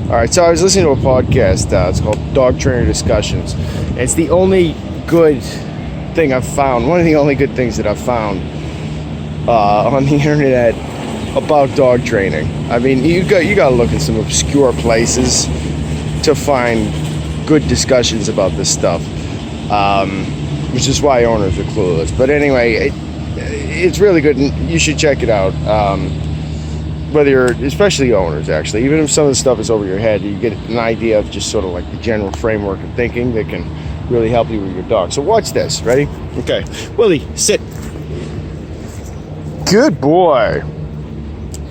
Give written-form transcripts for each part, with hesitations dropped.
All right, so I was listening to a podcast. It's called Dog Trainer Discussions. And it's the only good thing I've found. One of the only good things that I've found on the internet about dog training. I mean, you got to look in some obscure places to find good discussions about this stuff, which is why owners are clueless. But anyway, it's really good, and you should check it out. Whether you're, especially owners, actually, even if some of the stuff is over your head, you get an idea of just sort of like the general framework of thinking that can really help you with your dog. So watch this. Ready? Okay. Willie, sit. Good boy.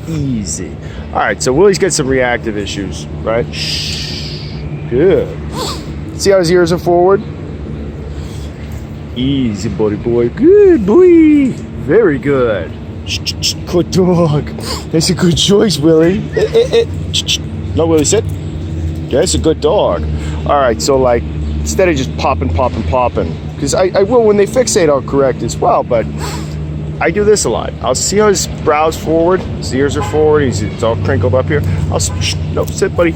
Easy. All right, so Willie's got some reactive issues, right? Shh. Good. See how his ears are forward? Easy, buddy boy. Good boy. Very good. Good dog. That's a good choice, Willie. No, Willie, sit. Yeah, that's a good dog. All right, so like, instead of just popping, because I will, when they fixate, I'll correct as well, but I do this a lot. I'll see how his brow's forward, his ears are forward, it's all crinkled up here. No, sit, buddy.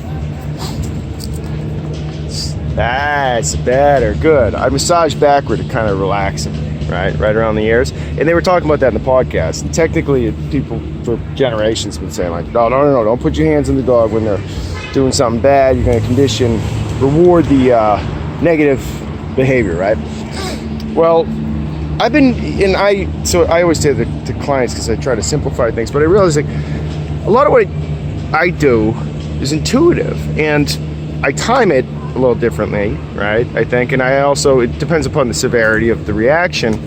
That's better, good. I massage backward to kind of relax him. Right around the ears, and they were talking about that in the podcast. And technically, people for generations have been saying like, no, don't put your hands on the dog when they're doing something bad. You're going to reward the negative behavior, right? Well, I always say that to clients because I try to simplify things, but I realize like a lot of what I do is intuitive, and I time it a little differently, right? I think, and it depends upon the severity of the reaction,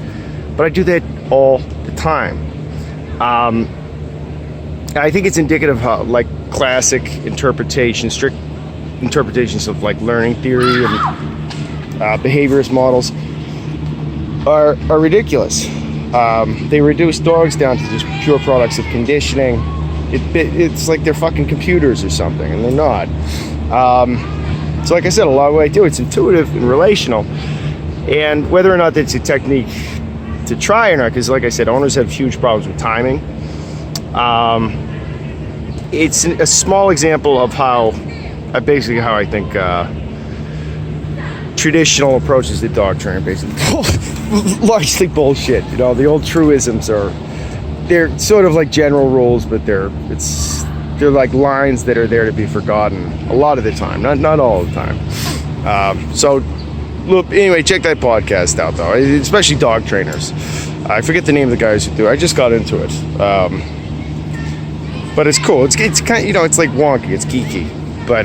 but I do that all the time. I think it's indicative of how, like, classic interpretation, strict interpretations of like learning theory and behaviorist models are ridiculous. They reduce dogs down to just pure products of conditioning. It's like they're fucking computers or something, and they're not. So like I said, a lot of what I do, it's intuitive and relational. And whether or not it's a technique to try or not, because like I said, owners have huge problems with timing. It's a small example of how I think traditional approaches to dog training basically largely bullshit. You know, the old truisms they're sort of like general rules, but they're like lines that are there to be forgotten a lot of the time, not all the time. So look, anyway, check that podcast out though, especially dog trainers. I forget the name of the guys who do it. I just got into it, but it's cool. It's kind of, you know, it's like wonky, it's geeky, but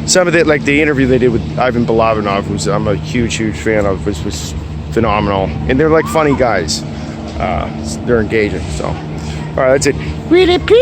some of it, like the interview they did with Ivan Balabanov, who's I'm a huge fan of, was phenomenal, and they're like funny guys. They're engaging. So all right, that's it. Willie P.